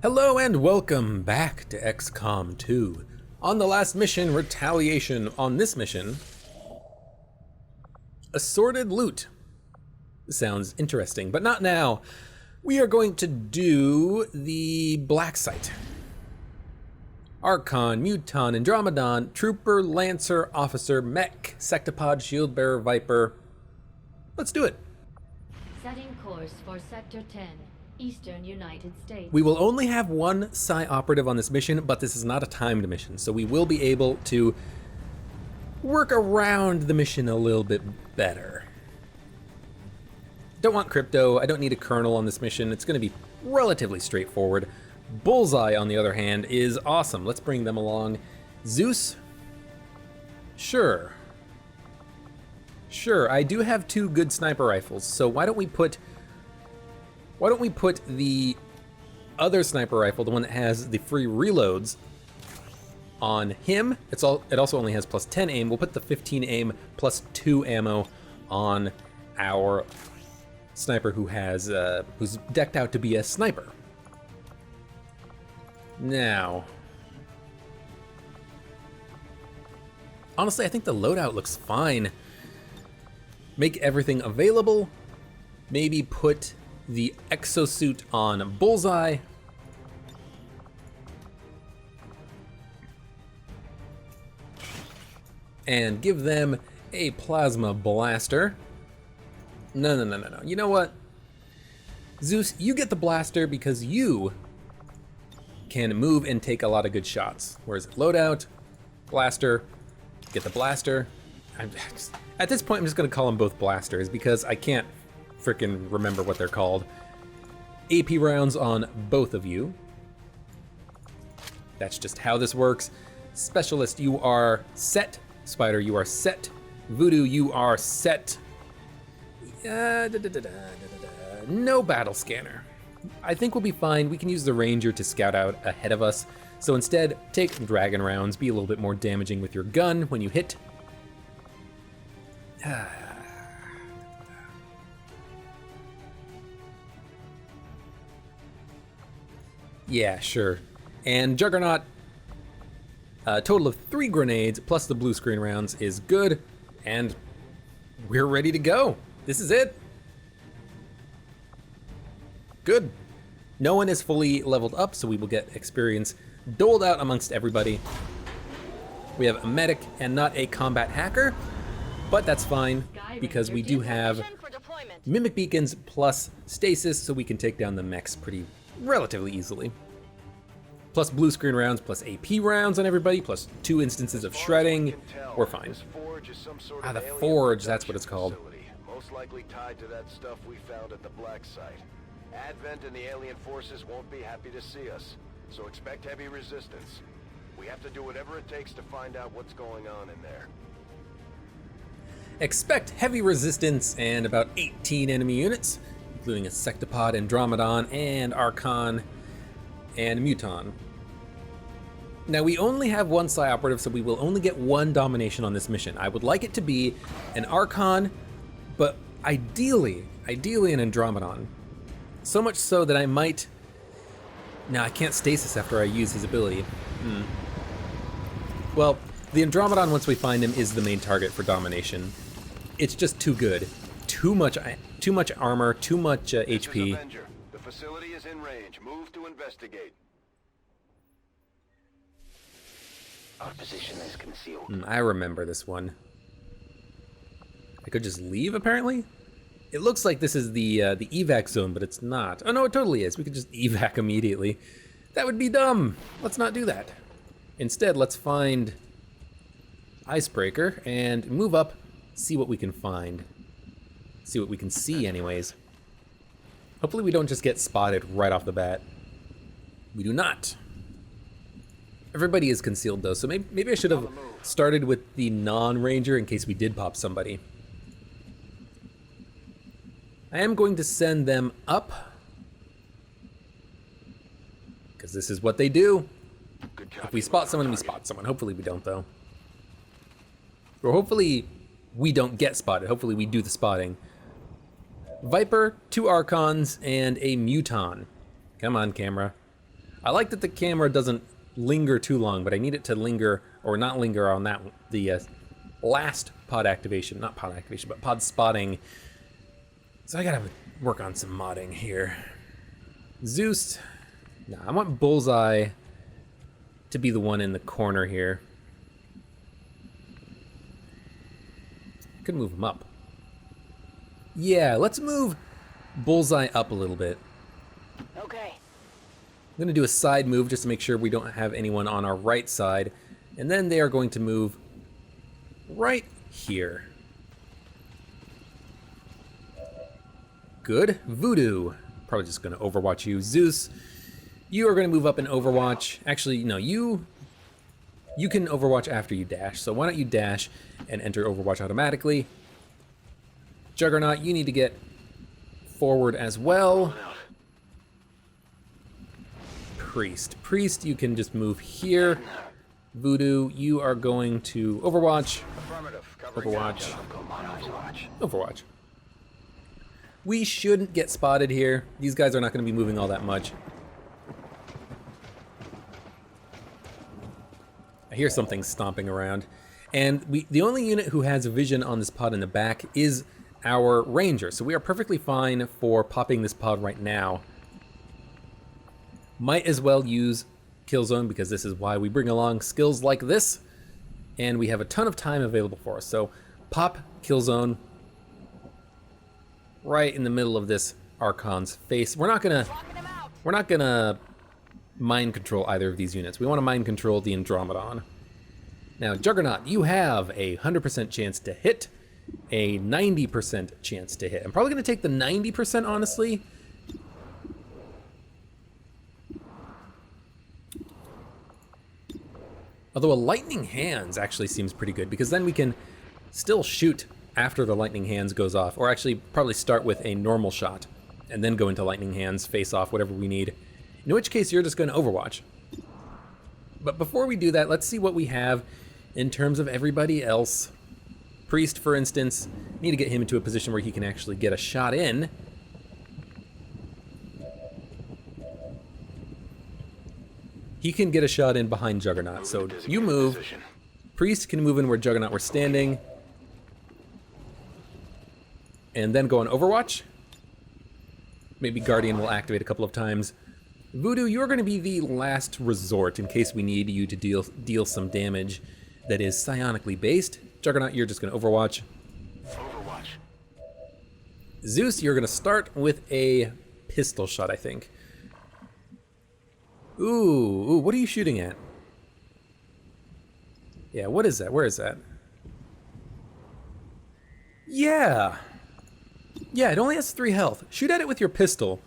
Hello and welcome back to XCOM 2. On the last mission, Retaliation. On this mission, Assorted Loot. Sounds interesting, but not now. We are going to do the Black Site. Archon, Muton, Andromedon, Trooper, Lancer, Officer, Mech, Sectopod, Shield Bearer, Viper. Let's do it. Setting course for Sector 10, Eastern United States. We will only have one Psi operative on this mission, but this is not a timed mission, so we will be able to work around the mission a little bit better. Don't want crypto, I don't need a colonel on this mission, it's going to be relatively straightforward. Bullseye, on the other hand, is awesome. Let's bring them along. Zeus? Sure. Sure, I do have two good sniper rifles, so why don't we put the other sniper rifle, the one that has the free reloads, on him. It also only has plus 10 aim. We'll put the 15 aim plus 2 ammo on our sniper who's decked out to be a sniper. Now, honestly, I think the loadout looks fine. Make everything available. Maybe put the exosuit on Bullseye. And give them a plasma blaster. No. You know what? Zeus, you get the blaster because you can move and take a lot of good shots. Whereas loadout, blaster, get the blaster. At this point, I'm just gonna call them both blasters because I can't frickin' remember what they're called. AP rounds on both of you. That's just how this works. Specialist, you are set. Spider, you are set. Voodoo, you are set. No battle scanner. I think we'll be fine. We can use the Ranger to scout out ahead of us. So instead, take Dragon rounds, be a little bit more damaging with your gun when you hit. Yeah, sure. And Juggernaut, a total of 3 grenades plus the blue screen rounds is good, and we're ready to go. This is it. Good. No one is fully leveled up, so we will get experience doled out amongst everybody. We have a medic and not a combat hacker, but that's fine because we do have mimic beacons plus stasis, so we can take down the mechs relatively easily. Plus blue screen rounds, plus AP rounds on everybody, plus 2 instances of shredding. We're fine. The Forge, that's what it's called. Most likely tied to that stuff we found at the Black Site. Advent and the alien forces won't be happy to see us, so expect heavy resistance. We have to do whatever it takes to find out what's going on in there. Expect heavy resistance and about 18 enemy units, including a Sectopod, Andromedon, and Archon, and Muton. Now we only have one Psi operative, so we will only get 1 domination on this mission. I would like it to be an Archon, but ideally an Andromedon. So much so that I might... Now I can't stasis after I use his ability. Well, the Andromedon, once we find him, is the main target for domination. It's just too good. Too much armor, too much HP. Avenger. The facility is in range. Move to investigate. Our position is concealed. I remember this one. I could just leave, apparently? It looks like this is the evac zone, but it's not. Oh no, it totally is. We could just evac immediately. That would be dumb. Let's not do that. Instead, let's find Icebreaker and move up, see what we can find. See what we can see, anyways. Hopefully we don't just get spotted right off the bat. We do not. Everybody is concealed though, so maybe I should have started with the non-ranger in case we did pop somebody. I am going to send them up, because this is what they do. If we spot someone, we spot someone. Hopefully we don't, though. Or hopefully we don't get spotted. Hopefully we do the spotting. Viper, 2 Archons, and a Muton. Come on, camera. I like that the camera doesn't linger too long, but I need it to linger, or not linger on that, the last pod activation, not pod activation, but pod spotting. So I gotta work on some modding here. Zeus, nah, I want Bullseye to be the one in the corner here. Could move him up. Yeah, let's move Bullseye up a little bit. Okay. I'm gonna do a side move just to make sure we don't have anyone on our right side. And then they are going to move right here. Good. Voodoo. Probably just gonna overwatch you. Zeus, you are gonna move up in Overwatch. Actually, no, you can overwatch after you dash. So why don't you dash and enter Overwatch automatically. Juggernaut, you need to get forward as well. Priest, you can just move here. Voodoo, you are going to Overwatch. Overwatch. We shouldn't get spotted here. These guys are not going to be moving all that much. I hear something stomping around. And the only unit who has vision on this pod in the back is our Ranger. So we are perfectly fine for popping this pod right now. Might as well use Killzone because this is why we bring along skills like this. And we have a ton of time available for us. So pop Killzone right in the middle of this Archon's face. We're not gonna mind control either of these units. We want to mind control the Andromedon. Now, Juggernaut, you have a 100% chance to hit, a 90% chance to hit. I'm probably going to take the 90%, honestly. Although a Lightning Hands actually seems pretty good, because then we can still shoot after the Lightning Hands goes off, or actually probably start with a normal shot, and then go into Lightning Hands, face off, whatever we need. In which case, you're just going to Overwatch. But before we do that, let's see what we have in terms of everybody else. Priest, for instance, need to get him into a position where he can actually get a shot in. He can get a shot in behind Juggernaut, so you move. Priest can move in where Juggernaut was standing. And then go on Overwatch. Maybe Guardian will activate a couple of times. Voodoo, you're going to be the last resort in case we need you to deal some damage that is psionically based. Juggernaut, you're just going to Overwatch. Zeus, you're going to start with a pistol shot, I think. Ooh, what are you shooting at? Yeah, what is that? Where is that? Yeah, it only has 3 health. Shoot at it with your pistol.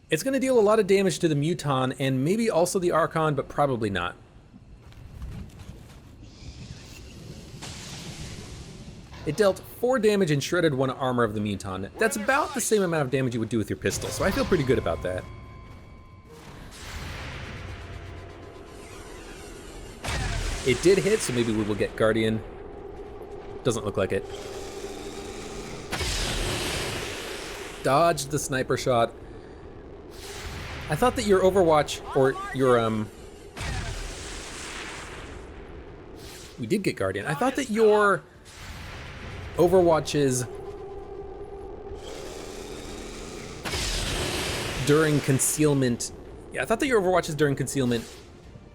It's going to deal a lot of damage to the Muton and maybe also the Archon, but probably not. It dealt 4 damage and shredded 1 armor of the Muton. That's about the same amount of damage you would do with your pistol, so I feel pretty good about that. It did hit, so maybe we will get Guardian. Doesn't look like it. Dodged the sniper shot. I thought that your Overwatch, or your, we did get Guardian. I thought that your Overwatches during concealment, I thought that your Overwatches during concealment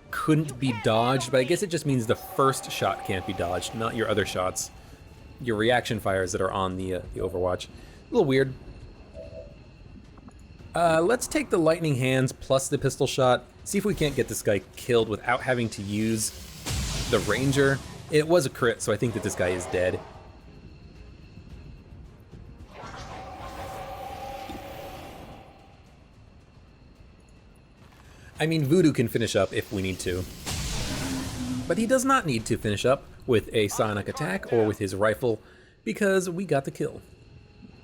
couldn't be dodged, but I guess it just means the first shot can't be dodged, not your other shots. Your reaction fires that are on the Overwatch. A little weird. Let's take the Lightning Hands plus the pistol shot. See if we can't get this guy killed without having to use the Ranger. It was a crit, so I think that this guy is dead. I mean, Voodoo can finish up if we need to. But he does not need to finish up with a psionic attack or with his rifle, because we got the kill.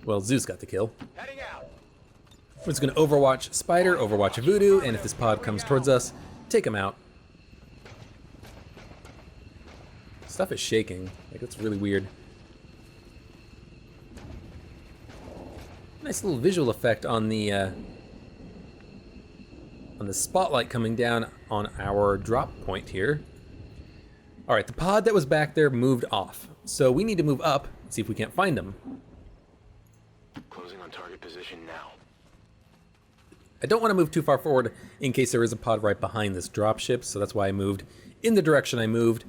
Well, Zeus got the kill. We're just going to Overwatch Spider, Overwatch Voodoo, and if this pod comes towards us, take him out. Stuff is shaking. Like, that's really weird. Nice little visual effect on the on the spotlight coming down on our drop point here. All right, the pod that was back there moved off. So we need to move up, see if we can't find them. Closing on target position now. I don't want to move too far forward in case there is a pod right behind this dropship, so that's why I moved in the direction I moved.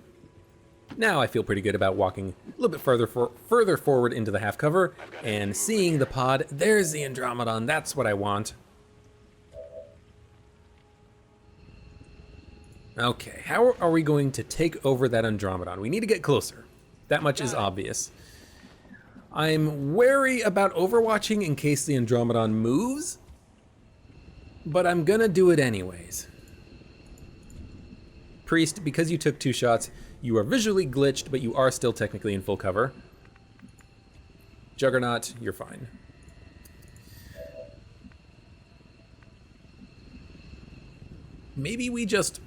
Now I feel pretty good about walking a little bit further forward into the half cover and seeing the pod. There's the Andromedon, that's what I want. Okay, how are we going to take over that Andromedon? We need to get closer. That much is obvious. I'm wary about overwatching in case the Andromedon moves, but I'm gonna do it anyways. Priest, because you took 2 shots, you are visually glitched, but you are still technically in full cover. Juggernaut, you're fine. Maybe we just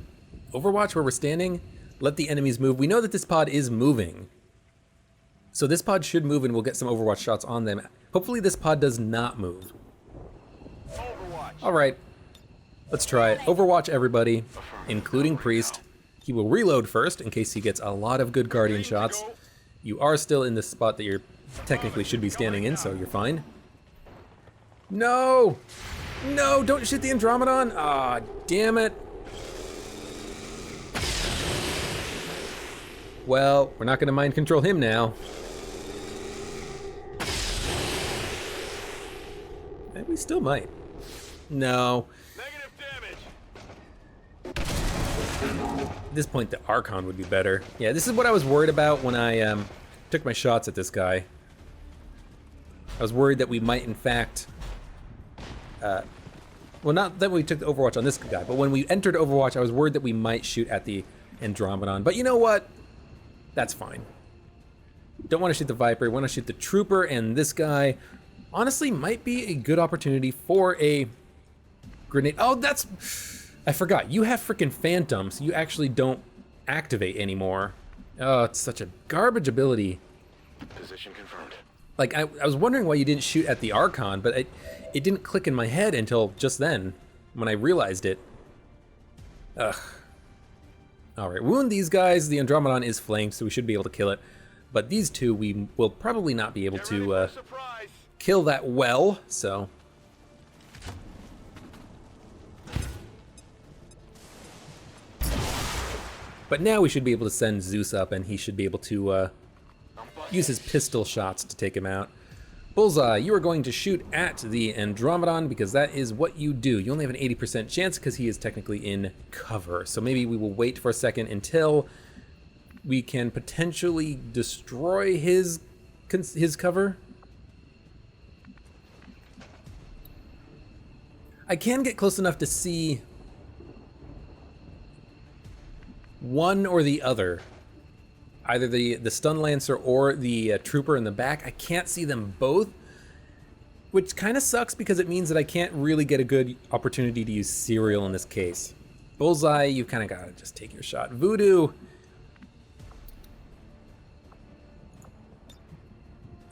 overwatch where we're standing, let the enemies move. We know that this pod is moving. So this pod should move and we'll get some overwatch shots on them. Hopefully this pod does not move. All right, let's try it. Overwatch everybody, including Priest. He will reload first in case he gets a lot of good Guardian shots. You are still in the spot that you're technically should be standing in, so you're fine. No! No, don't shoot the Andromedon! Ah, damn it. Well, we're not gonna mind control him now. And we still might. No. Negative damage. At this point, the Archon would be better. Yeah, this is what I was worried about when I took my shots at this guy. I was worried that we might, in fact... well, not that we took the Overwatch on this guy, but when we entered Overwatch, I was worried that we might shoot at the Andromedon. But you know what? That's fine. Don't want to shoot the Viper, want to shoot the Trooper, and this guy honestly might be a good opportunity for a grenade. Oh, that's... I forgot. You have freaking Phantoms. You actually don't activate anymore. Oh, it's such a garbage ability. Position confirmed. Like, I was wondering why you didn't shoot at the Archon, but it didn't click in my head until just then, when I realized it. Ugh. Alright, wound these guys. The Andromedon is flanked, so we should be able to kill it. But these two, we will probably not be able to kill that well, so... But now we should be able to send Zeus up, and he should be able to use his pistol shots to take him out. Bullseye, you are going to shoot at the Andromedon because that is what you do. You only have an 80% chance because he is technically in cover. So maybe we will wait for a second until we can potentially destroy his cover. I can get close enough to see one or the other. Either the Stun Lancer or the Trooper in the back. I can't see them both, which kind of sucks because it means that I can't really get a good opportunity to use Serial in this case. Bullseye, you kind of got to just take your shot. Voodoo.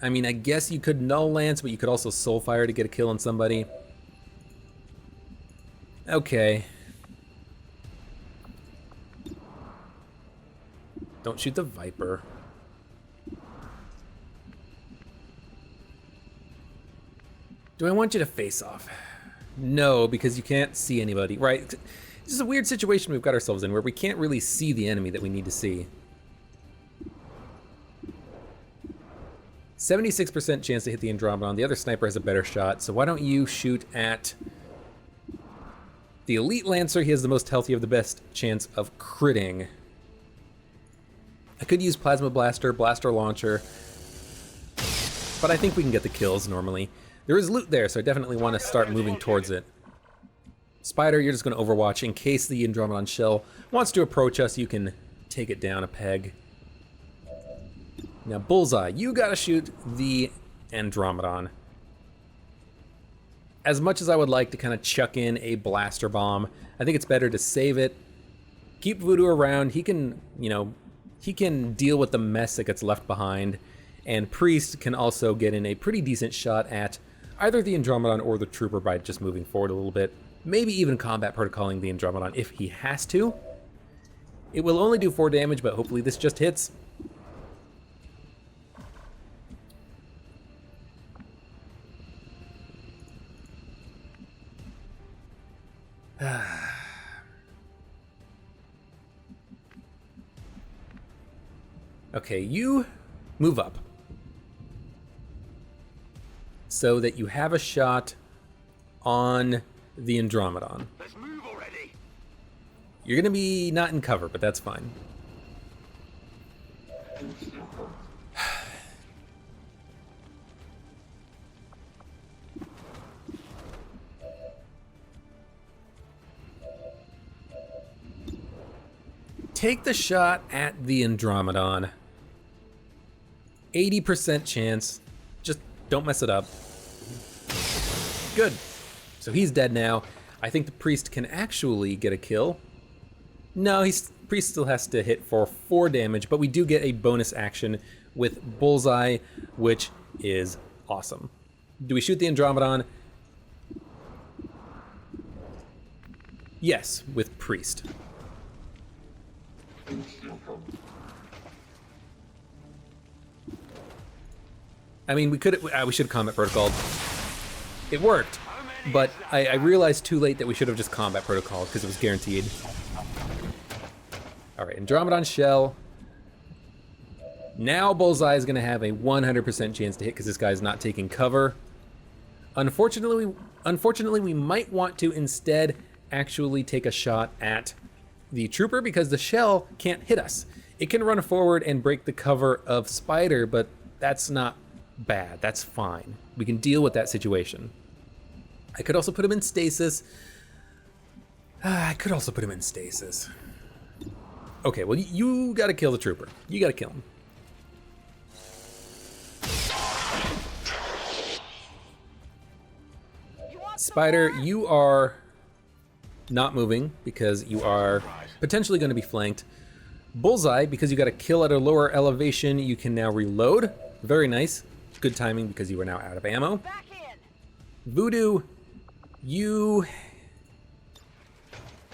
I mean, I guess you could Null Lance, but you could also Soulfire to get a kill on somebody. Okay. Don't shoot the Viper. Do I want you to face off? No, because you can't see anybody. Right, it's just a weird situation we've got ourselves in where we can't really see the enemy that we need to see. 76% chance to hit the Andromedon. The other sniper has a better shot, so why don't you shoot at the Elite Lancer? He has the most healthy of the best chance of critting. I could use Plasma Blaster, Blaster Launcher, but I think we can get the kills normally. There is loot there, so I definitely want to start moving towards it. Spider, you're just going to Overwatch in case the Andromedon shell wants to approach us. You can take it down a peg. Now, Bullseye, you got to shoot the Andromedon. As much as I would like to kind of chuck in a Blaster Bomb, I think it's better to save it. Keep Voodoo around. He can, you know... He can deal with the mess that gets left behind, and Priest can also get in a pretty decent shot at either the Andromedon or the Trooper by just moving forward a little bit. maybe even combat protocoling the Andromedon if he has to. It will only do 4 damage, but hopefully this just hits. Okay, you move up so that you have a shot on the Andromedon. Let's move already. You're gonna be not in cover, but that's fine. Take the shot at the Andromedon. 80% chance. Just don't mess it up. Good. So he's dead now. I think the priest can actually get a kill. No, priest still has to hit for 4 damage, but we do get a bonus action with Bullseye, which is awesome. Do we shoot the Andromedon? Yes, with priest. I mean, we should have combat protocol. It worked, but I realized too late that we should have just combat protocol because it was guaranteed. All right, Andromedon shell. Now Bullseye is going to have a 100% chance to hit because this guy's not taking cover. Unfortunately, we might want to instead actually take a shot at the trooper because the shell can't hit us. It can run forward and break the cover of Spider, but that's not bad. That's fine. We can deal with that situation. I could also put him in stasis. Okay, well, you gotta kill the trooper. You gotta kill him. Spider, you are not moving because you are potentially going to be flanked. Bullseye, because you got a kill at a lower elevation, you can now reload. Very nice. Good timing because you are now out of ammo. Voodoo, you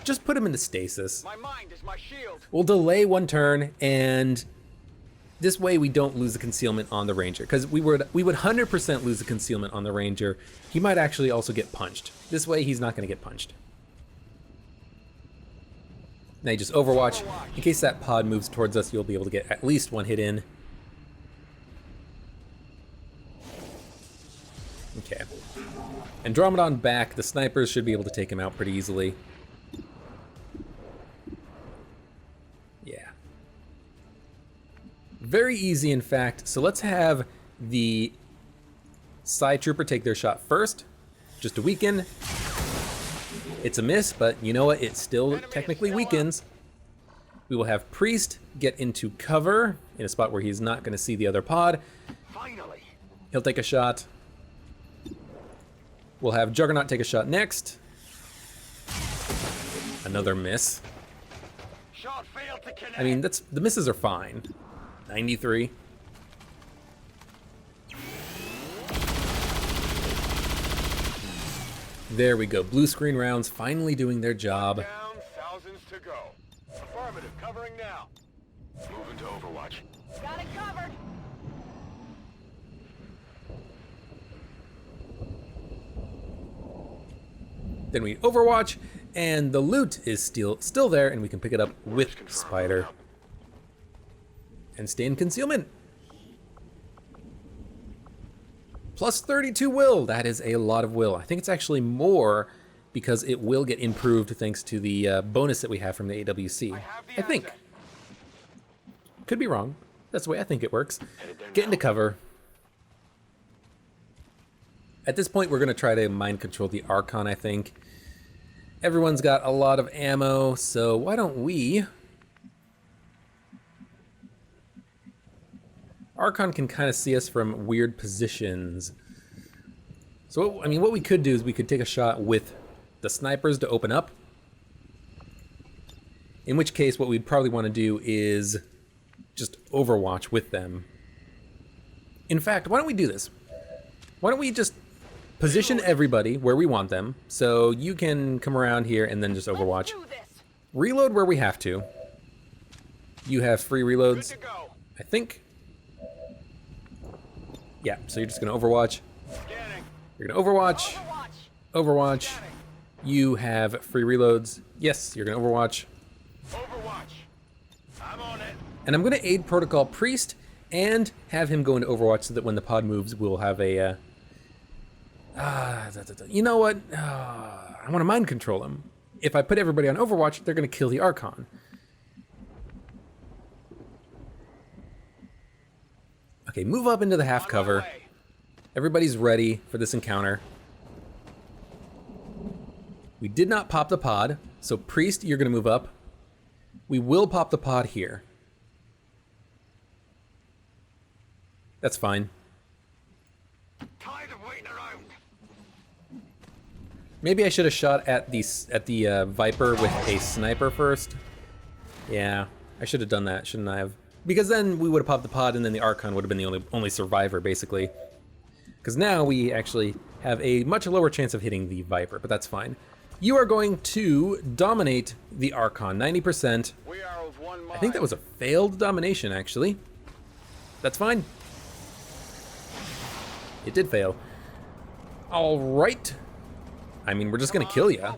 just put him into stasis. My mind is my shield. We'll delay 1 turn, and this way we don't lose the concealment on the Ranger, because we would 100% lose the concealment on the Ranger. He might actually also get punched. This way he's not going to get punched. Now you just Overwatch. In case that pod moves towards us, you'll be able to get at least 1 hit in. Okay. Andromedon back. The snipers should be able to take him out pretty easily. Yeah. Very easy, in fact. So let's have the side trooper take their shot first, just to weaken. It's a miss, but you know what? It still technically weakens. We will have Priest get into cover in a spot where he's not going to see the other pod. Finally. He'll take a shot. We'll have Juggernaut take a shot next. Another miss. Shot failed to connect. I mean, the misses are fine. 93. There we go. Blue screen rounds finally doing their job. Down, thousands to go. Affirmative, covering now. Moving to Overwatch. Got it covered. Then we Overwatch, and the loot is still there, and we can pick it up with Spider. And stay in concealment. Plus 32 will. That is a lot of will. I think it's actually more because it will get improved thanks to the bonus that we have from the AWC. I think. Could be wrong. That's the way I think it works. Get into cover. At this point, we're going to try to mind control the Archon, I think. Everyone's got a lot of ammo, so why don't we... Archon can kind of see us from weird positions. So, I mean, what we could do is we could take a shot with the snipers to open up. In which case, what we'd probably want to do is just Overwatch with them. In fact, why don't we do this? Why don't we just position everybody where we want them. So you can come around here and then just overwatch. Reload where we have to. You have free reloads, I think. Yeah, so you're just gonna overwatch. You're gonna overwatch. Overwatch. You have free reloads. Yes, you're gonna overwatch. I'm on it. And I'm gonna aid Protocol Priest and have him go into Overwatch so that when the pod moves, we'll have a, you know what? I wanna mind control him. If I put everybody on Overwatch, they're gonna kill the Archon. Okay, move up into the half cover. Everybody's ready for this encounter. We did not pop the pod, so Priest, you're gonna move up. We will pop the pod here. That's fine. Tired of waiting around. Maybe I should have shot at the Viper with a sniper first. Yeah, I should have done that, shouldn't I have? Because then we would have popped the pod and then the Archon would have been the only survivor, basically. Because now we actually have a much lower chance of hitting the Viper, but that's fine. You are going to dominate the Archon, 90%. We are of one mind. I think that was a failed domination, actually. That's fine. It did fail. All right. I mean, we're just gonna kill ya.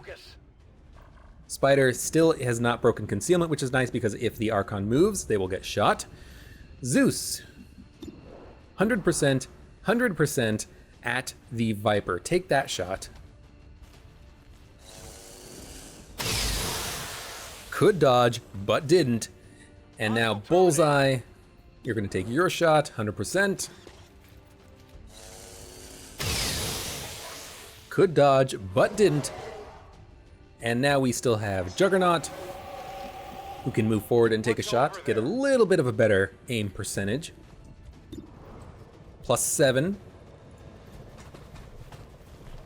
Spider still has not broken concealment, which is nice because if the Archon moves, they will get shot. Zeus. 100%, 100% at the Viper. Take that shot. Could dodge, but didn't. And now Bullseye, you're gonna take your shot, 100%. Could dodge, but didn't. And now we still have Juggernaut, who can move forward and take a shot, get a little bit of a better aim percentage. +7.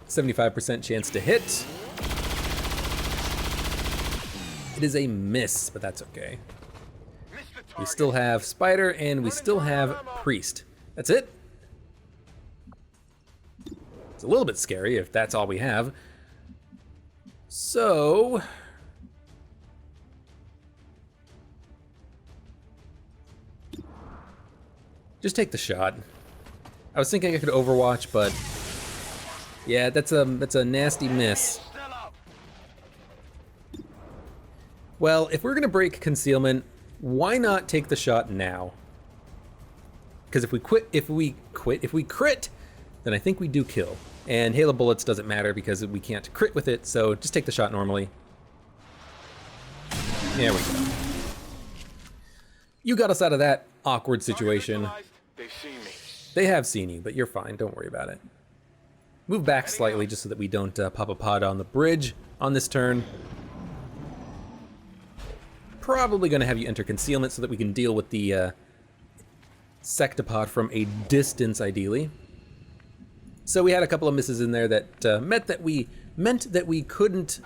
75% chance to hit. It is a miss, but that's okay. We still have Spider and we still have Priest. That's it. It's a little bit scary if that's all we have. So, just take the shot. I was thinking I could Overwatch, but yeah, that's a nasty miss. Well, if we're gonna break concealment, why not take the shot now? Because if we crit, then I think we do kill. And Hail of Bullets doesn't matter because we can't crit with it, so just take the shot normally. There we go. You got us out of that awkward situation. They've seen me. They have seen you, but you're fine, don't worry about it. Move back slightly just so that we don't pop a pod on the bridge on this turn. Probably gonna have you enter concealment so that we can deal with the sectopod from a distance, ideally. So we had a couple of misses in there that meant that we couldn't.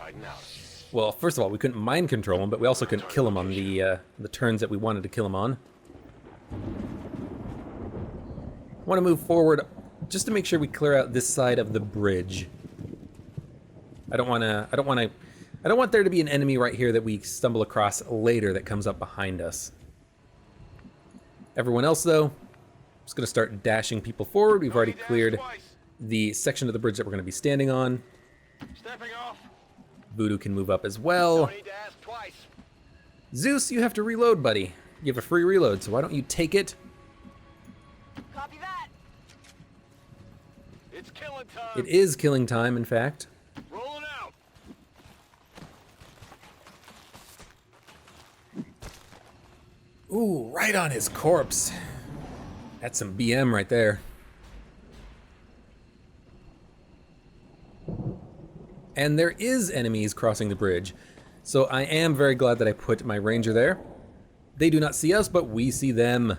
Well, first of all, we couldn't mind control him, but we also couldn't kill him on the turns that we wanted to kill him on. Want to move forward just to make sure we clear out this side of the bridge. I don't want there to be an enemy right here that we stumble across later that comes up behind us. Everyone else, though, just going to start dashing people forward. We've already cleared the section of the bridge that we're going to be standing on. Stepping off. Voodoo can move up as well. Don't need to ask twice. Zeus, you have to reload, buddy. You have a free reload, so why don't you take it? Copy that. It's killing time. It is killing time, in fact. Rolling out. Ooh, right on his corpse. That's some BM right there. And there is enemies crossing the bridge. So I am very glad that I put my ranger there. They do not see us, but we see them.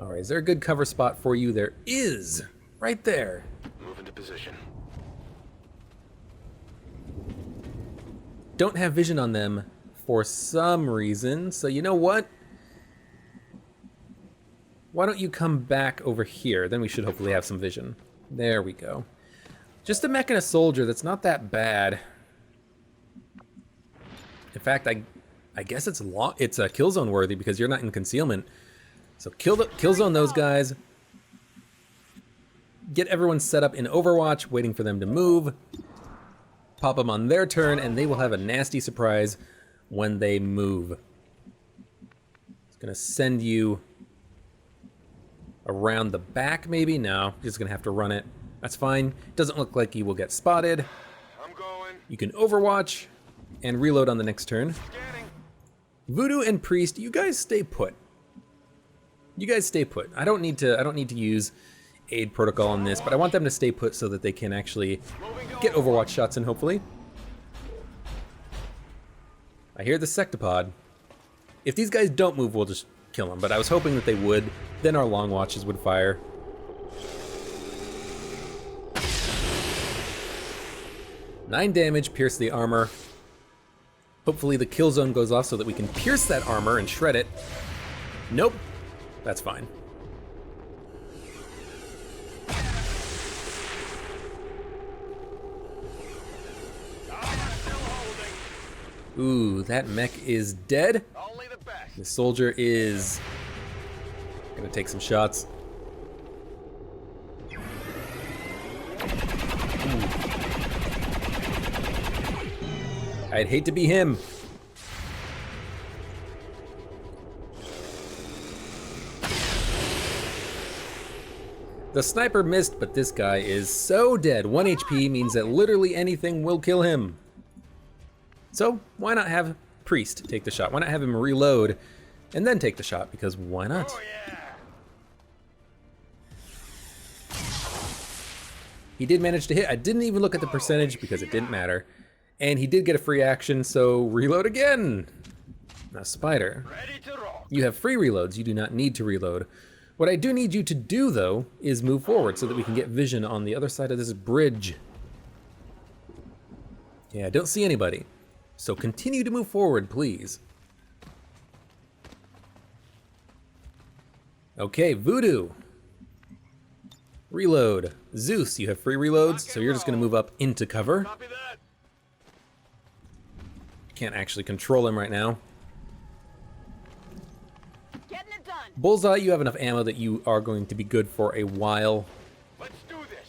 All right, is there a good cover spot for you? There is, right there. Move into position. Don't have vision on them for some reason, so you know what? why don't you come back over here? Then we should hopefully have some vision. There we go. Just a mech and a soldier, that's not that bad. In fact, I guess it's a kill zone worthy because you're not in concealment. So kill zone those guys. Get everyone set up in Overwatch, waiting for them to move. Pop them on their turn, and they will have a nasty surprise when they move. It's gonna send you around the back, maybe? No, just gonna have to run it. That's fine. Doesn't look like you will get spotted. I'm going. You can Overwatch and reload on the next turn. Scanning. Voodoo and Priest, you guys stay put. You guys stay put. I don't need to use aid protocol on this, but I want them to stay put so that they can actually get Overwatch shots in, hopefully. I hear the Sectopod. If these guys don't move, we'll just kill them, but I was hoping that they would. Then our long watches would fire. Nine damage, pierce the armor. Hopefully the kill zone goes off so that we can pierce that armor and shred it. Nope, that's fine. Ooh, that mech is dead. Only the best. The soldier is gonna take some shots. I'd hate to be him. The sniper missed, but this guy is so dead. 1 HP means that literally anything will kill him. So why not have Priest take the shot? Why not have him reload and then take the shot? Because why not? Oh yeah. He did manage to hit. I didn't even look at the percentage because it didn't matter. And he did get a free action, so reload again. Now, Spider, Ready to rock. you have free reloads. You do not need to reload. What I do need you to do, though, is move forward so that we can get vision on the other side of this bridge. Yeah, I don't see anybody. So continue to move forward, please. Okay, Voodoo. Reload. Zeus, you have free reloads, so you're just going to move up into cover. Copy that. Can't actually control him right now. Getting it done. Bullseye, you have enough ammo that you are going to be good for a while. Let's do this.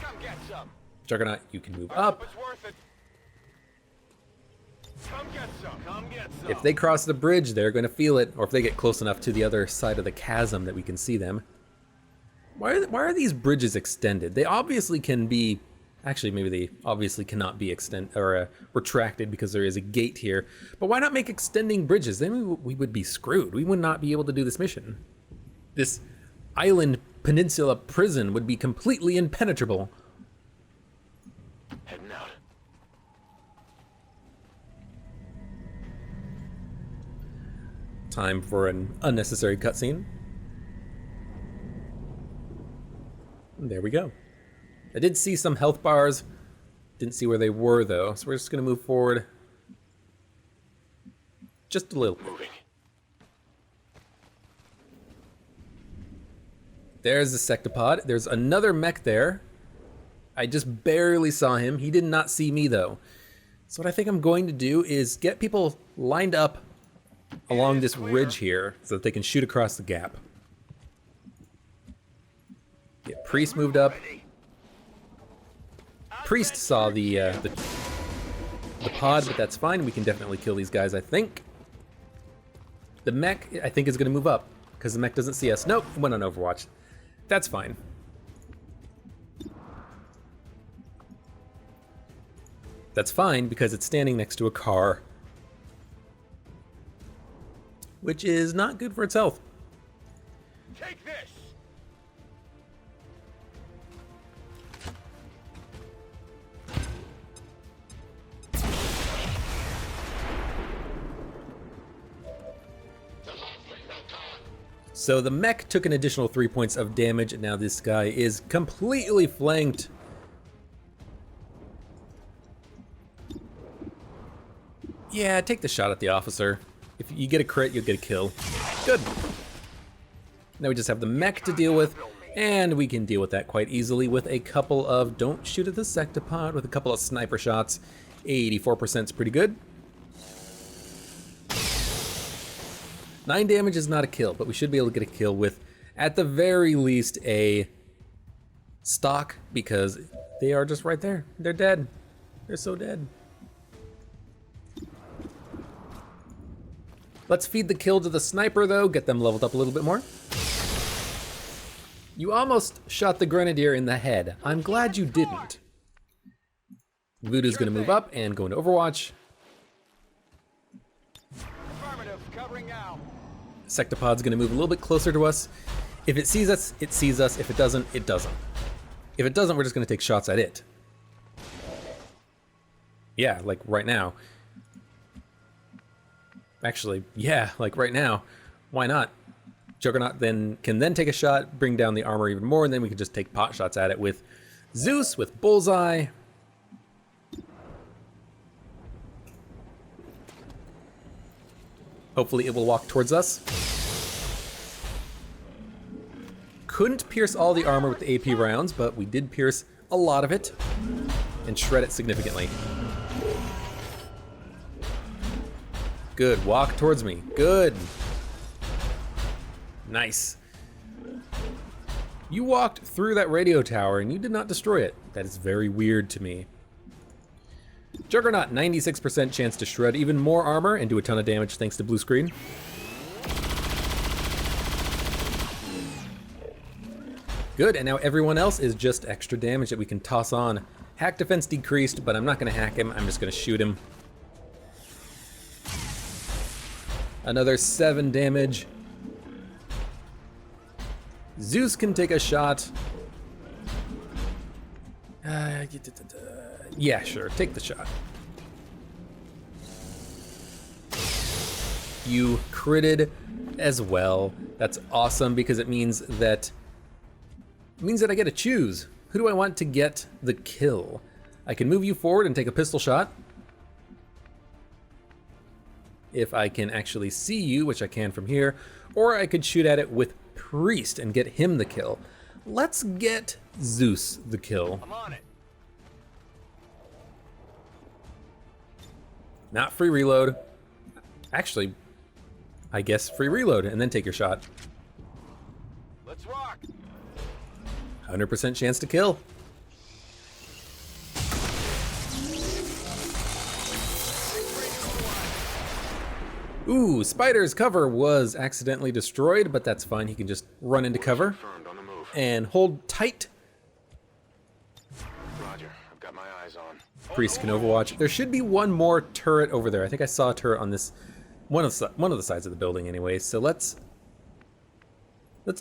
Come get some. Juggernaut, you can move I hope up. it's worth it. Come get some. Come get some. If they cross the bridge, they're going to feel it, or if they get close enough to the other side of the chasm that we can see them. Why are these bridges extended? They obviously can be... Actually, maybe they obviously cannot be retracted because there is a gate here. But why not make extending bridges? Then we would be screwed. We would not be able to do this mission. This island peninsula prison would be completely impenetrable. Heading out. Time for an unnecessary cutscene. There we go. I did see some health bars. Didn't see where they were, though. So we're just going to move forward. Just a little. Moving. There's the Sectopod. There's another mech there. I just barely saw him. He did not see me, though. So what I think I'm going to do is get people lined up along this ridge here so that they can shoot across the gap. Get Priest moved up. Priest saw the pod, but that's fine. We can definitely kill these guys, I think. The mech, I think, is going to move up because the mech doesn't see us. Nope, went on Overwatch. That's fine. That's fine because it's standing next to a car, which is not good for its health. Take this. So the mech took an additional 3 points of damage, and now this guy is completely flanked. Yeah, take the shot at the officer. If you get a crit, you'll get a kill. Good. Now we just have the mech to deal with, and we can deal with that quite easily with a couple of, don't shoot at the sectopod, with a couple of sniper shots. 84% is pretty good. 9 damage is not a kill, but we should be able to get a kill with, at the very least, a stock, because they are just right there. They're dead. They're so dead. Let's feed the kill to the sniper, though, get them leveled up a little bit more. You almost shot the grenadier in the head. I'm glad you didn't. Voodoo's gonna move up and go into Overwatch. Sectopod's gonna move a little bit closer to us. If it sees us, it sees us. If it doesn't, it doesn't. If it doesn't, we're just gonna take shots at it. Yeah, like right now. Actually, yeah, like right now. Why not? Juggernaut can then take a shot, bring down the armor even more, and then we can just take pot shots at it with Zeus, with Bullseye. Hopefully it will walk towards us. Couldn't pierce all the armor with the AP rounds, but we did pierce a lot of it and shred it significantly. Good, walk towards me. Good. Nice. You walked through that radio tower and you did not destroy it. That is very weird to me. Juggernaut, 96% chance to shred even more armor and do a ton of damage thanks to blue screen. Good, and now everyone else is just extra damage that we can toss on. Hack defense decreased, but I'm not gonna hack him, I'm just gonna shoot him. Another 7 damage. Zeus can take a shot. Yeah, sure, take the shot. You critted as well. That's awesome because it means that I get to choose. Who do I want to get the kill? I can move you forward and take a pistol shot. If I can actually see you, which I can from here, or I could shoot at it with Priest and get him the kill. Let's get Zeus the kill. I'm on it. Not free reload. Actually, I guess free reload and then take your shot. Let's rock. 100% chance to kill. Ooh, Spider's cover was accidentally destroyed, but that's fine. He can just run into cover and hold tight. Roger, I've got my eyes on. Priest can overwatch. There should be one more turret over there. I think I saw a turret on this one of the sides of the building anyway. So let's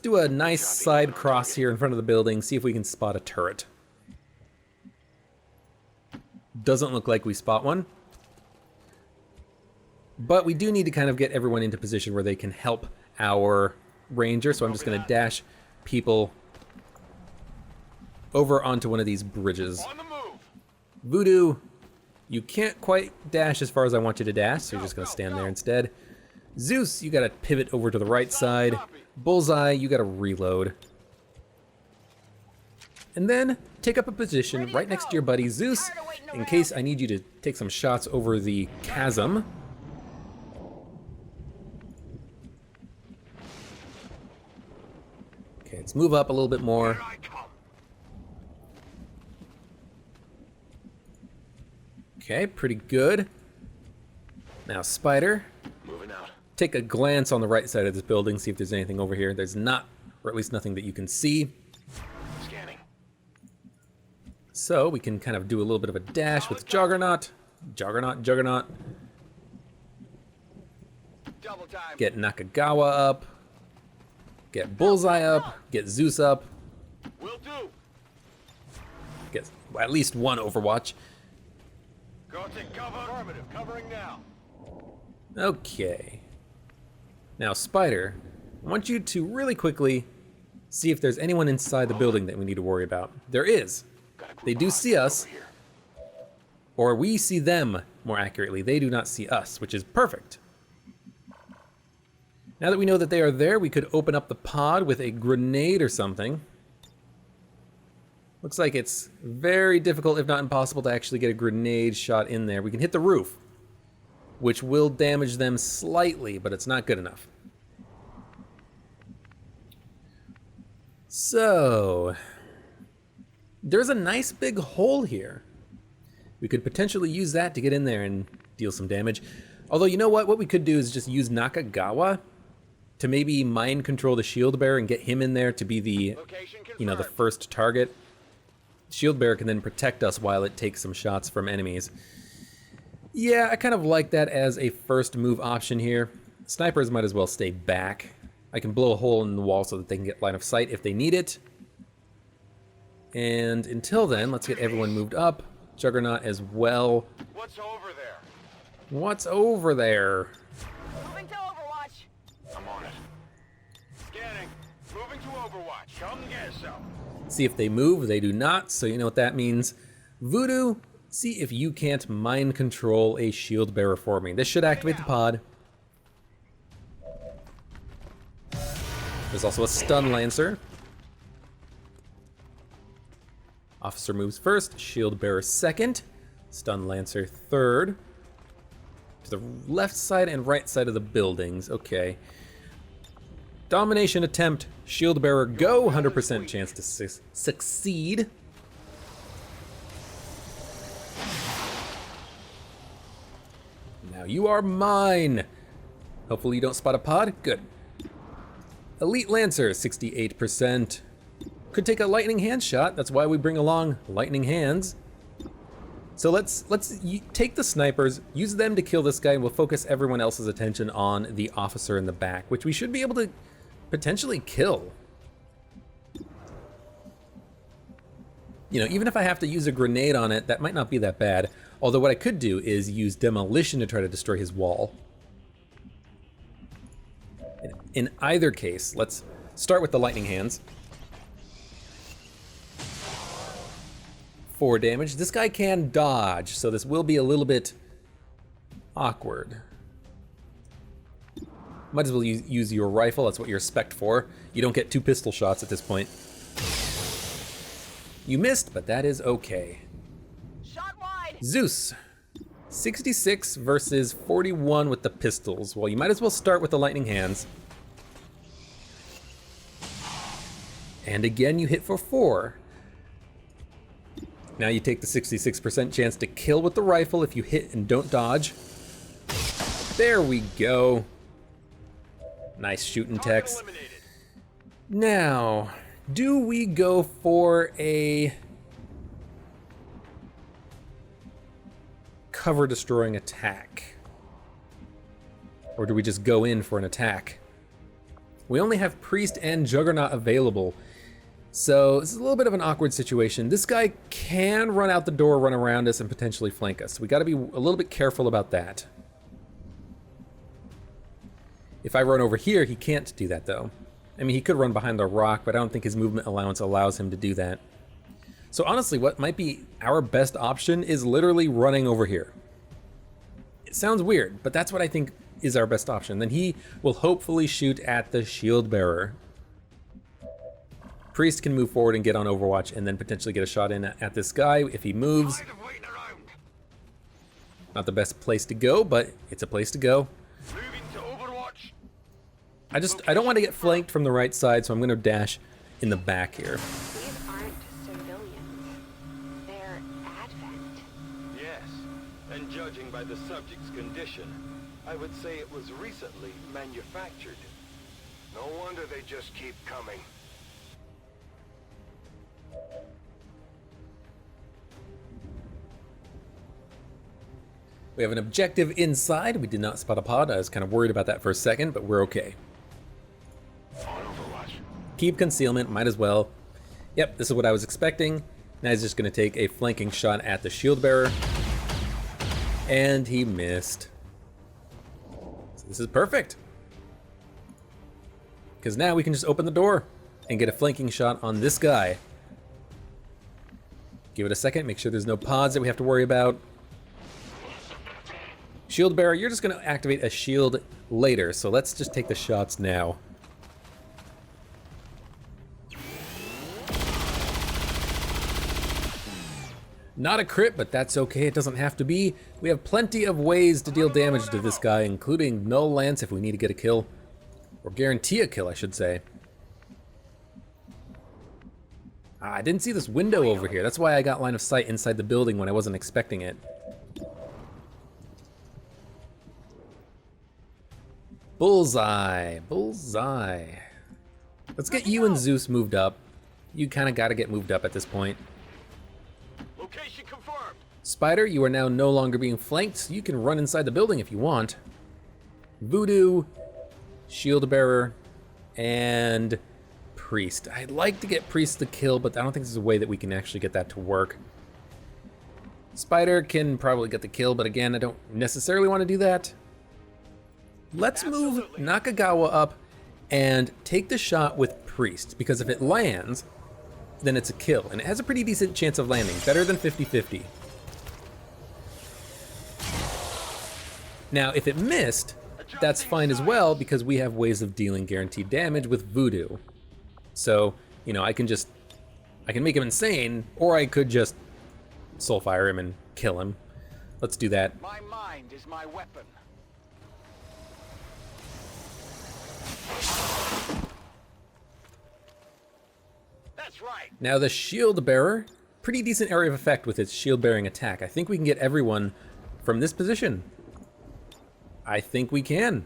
do a nice side cross here in front of the building, see if we can spot a turret. Doesn't look like we spot one. But we do need to kind of get everyone into position where they can help our ranger, so I'm just going to dash people over onto one of these bridges. On the move. Voodoo, you can't quite dash as far as I want you to dash, so you're just going to stand there instead. Zeus, you got to pivot over to the right side. Bullseye, you got to reload. And then take up a position right next to your buddy Zeus, in case I need you to take some shots over the chasm. Okay, let's move up a little bit more. Okay, pretty good. Now, Spider, Moving out. take a glance on the right side of this building, see if there's anything over here. There's not, or at least nothing that you can see. Scanning. So we can kind of do a little bit of a dash with Juggernaut. Juggernaut. Double time. Get Nakagawa up. Get Bullseye up. Get Zeus up. Will do. Get at least one Overwatch. Go take cover. Affirmative. Covering now. Okay. Now, Spider, I want you to really quickly see if there's anyone inside the building that we need to worry about. There is. They do see us. Or we see them, more accurately. They do not see us, which is perfect. Now that we know that they are there, we could open up the pod with a grenade or something. Looks like it's very difficult, if not impossible, to actually get a grenade shot in there. We can hit the roof, which will damage them slightly, but it's not good enough. So, there's a nice big hole here. We could potentially use that to get in there and deal some damage. Although, you know what? What we could do is just use Nakagawa to maybe mind control the shield bearer and get him in there to be the, you know, the first target. Shield bearer can then protect us while it takes some shots from enemies. Yeah, I kind of like that as a first move option here. Snipers might as well stay back. I can blow a hole in the wall so that they can get line of sight if they need it. And until then, let's get everyone moved up. Juggernaut as well. What's over there? What's over there? Moving to Overwatch. I'm on it. Scanning. Moving to Overwatch. Come get some. See if they move. They do not, so you know what that means. Voodoo, see if you can't mind control a shield bearer for me. This should activate the pod. There's also a stun lancer. Officer moves first, shield bearer second, stun lancer third. To the left side and right side of the buildings. Okay. Domination attempt. Shield bearer go. 100% chance to succeed. Now you are mine. Hopefully you don't spot a pod. Good. Elite Lancer, 68%. Could take a lightning hand shot. That's why we bring along lightning hands. So let's take the snipers, use them to kill this guy, and we'll focus everyone else's attention on the officer in the back, which we should be able to potentially kill. You know, even if I have to use a grenade on it, that might not be that bad. Although what I could do is use demolition to try to destroy his wall. In either case, let's start with the lightning hands. 4 damage. This guy can dodge, so this will be a little bit awkward. Might as well use your rifle. That's what you're spec'd for. You don't get 2 pistol shots at this point. You missed, but that is okay. Shot wide. Zeus. 66 versus 41 with the pistols. Well, you might as well start with the lightning hands. And again, you hit for 4. Now you take the 66% chance to kill with the rifle if you hit and don't dodge. There we go. Nice shooting text. Now, do we go for a cover destroying attack? Or do we just go in for an attack? We only have Priest and Juggernaut available. So this is a little bit of an awkward situation. This guy can run out the door, run around us, and potentially flank us. We got to be a little bit careful about that. If I run over here, he can't do that though. I mean, he could run behind the rock, but I don't think his movement allowance allows him to do that. So honestly, what might be our best option is literally running over here. It sounds weird, but that's what I think is our best option. Then he will hopefully shoot at the shield bearer. Priest can move forward and get on Overwatch and then potentially get a shot in at this guy if he moves. Not the best place to go, but it's a place to go. I don't want to get flanked from the right side, so I'm going to dash in the back here. These aren't civilians. They're Advent. Yes, and judging by the subject's condition, I would say it was recently manufactured. No wonder they just keep coming. We have an objective inside. We did not spot a pod. I was kind of worried about that for a second, but we're okay. Keep concealment, might as well. Yep, this is what I was expecting. Now he's just going to take a flanking shot at the shield bearer. And he missed. So this is perfect. Because now we can just open the door and get a flanking shot on this guy. Give it a second, make sure there's no pods that we have to worry about. Shield bearer, you're just going to activate a shield later, so let's just take the shots now. Not a crit, but that's okay, it doesn't have to be. We have plenty of ways to deal damage to this guy, including Null Lance if we need to get a kill. Or guarantee a kill, I should say. I didn't see this window over here. That's why I got line of sight inside the building when I wasn't expecting it. Bullseye, bullseye. Let's get you and Zeus moved up. You kind of got to get moved up at this point. Location confirmed. Spider, you are now no longer being flanked, so you can run inside the building if you want. Voodoo, Shield Bearer, and Priest. I'd like to get Priest to kill, but I don't think there's a way that we can actually get that to work. Spider can probably get the kill, but again, I don't necessarily want to do that. Let's move Nakagawa up and take the shot with Priest, because if it lands, then it's a kill, and it has a pretty decent chance of landing, better than 50-50. Now, if it missed, that's fine as well, because we have ways of dealing guaranteed damage with Voodoo. So, you know, I can make him insane, or I could just Soulfire him and kill him. Let's do that. My mind is my weapon. That's right. Now the Shield Bearer, pretty decent area of effect with its shield bearing attack. I think we can get everyone from this position. I think we can.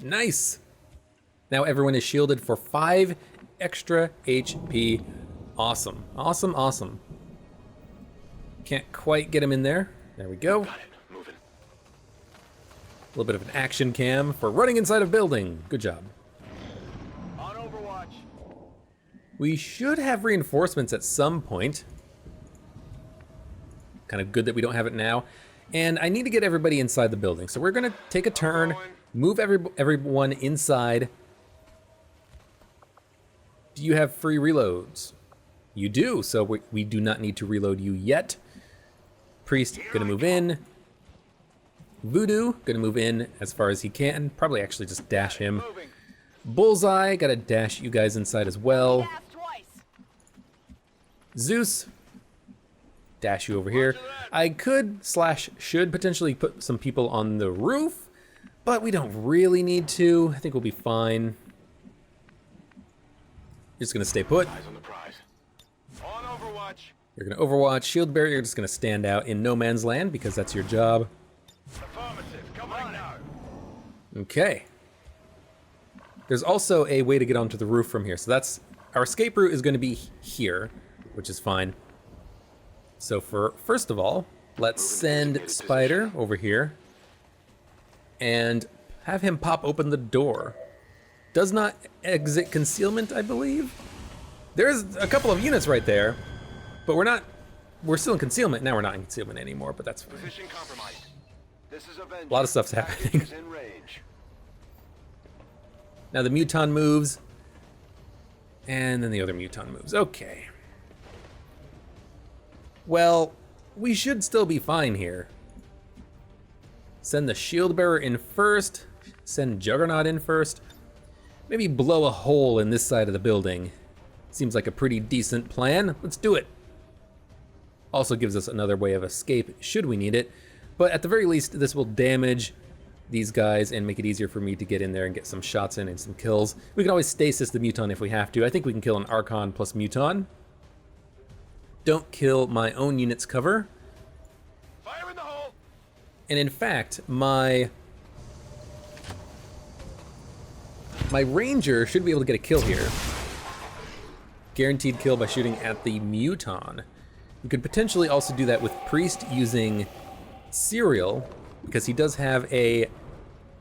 Nice. Now everyone is shielded for 5 extra HP. Awesome, awesome, awesome. Can't quite get him in there. There we go. Got it. Moving. A little bit of an action cam for running inside a building. Good job. On Overwatch. We should have reinforcements at some point. Kind of good that we don't have it now. And I need to get everybody inside the building. So we're gonna take a turn, move everyone inside. Do you have free reloads? You do, so we do not need to reload you yet. Priest, gonna move in. Voodoo, gonna move in as far as he can. Probably actually just dash him. Moving. Bullseye, gotta dash you guys inside as well. Gas twice. Zeus, dash you over here. I could / should potentially put some people on the roof, but we don't really need to. I think we'll be fine. Just gonna stay put. Eyes on the prize. On Overwatch. You're gonna Overwatch. Shield Bearer, you're just gonna stand out in no man's land because that's your job. Affirmative. Come on now. Okay. There's also a way to get onto the roof from here. So that's, our escape route is gonna be here, which is fine. So first of all, let's send Spider over here and have him pop open the door. Does not exit concealment, I believe. There's a couple of units right there, but we're still in concealment. Now we're not in concealment anymore, but that's fine. Position compromised. This is Avenger. A lot of stuff's happening. Package is in range. Now the Muton moves, and then the other Muton moves. Okay. Well, we should still be fine here. Send the Shield Bearer in first, send Juggernaut in first. Maybe blow a hole in this side of the building. Seems like a pretty decent plan. Let's do it. Also gives us another way of escape should we need it. But at the very least, this will damage these guys and make it easier for me to get in there and get some shots in and some kills. We can always stasis the Muton if we have to. I think we can kill an Archon plus Muton. Don't kill my own unit's cover. Fire in the hole. And in fact, my Ranger should be able to get a kill here. Guaranteed kill by shooting at the Muton. We could potentially also do that with Priest using Serial, because he does have a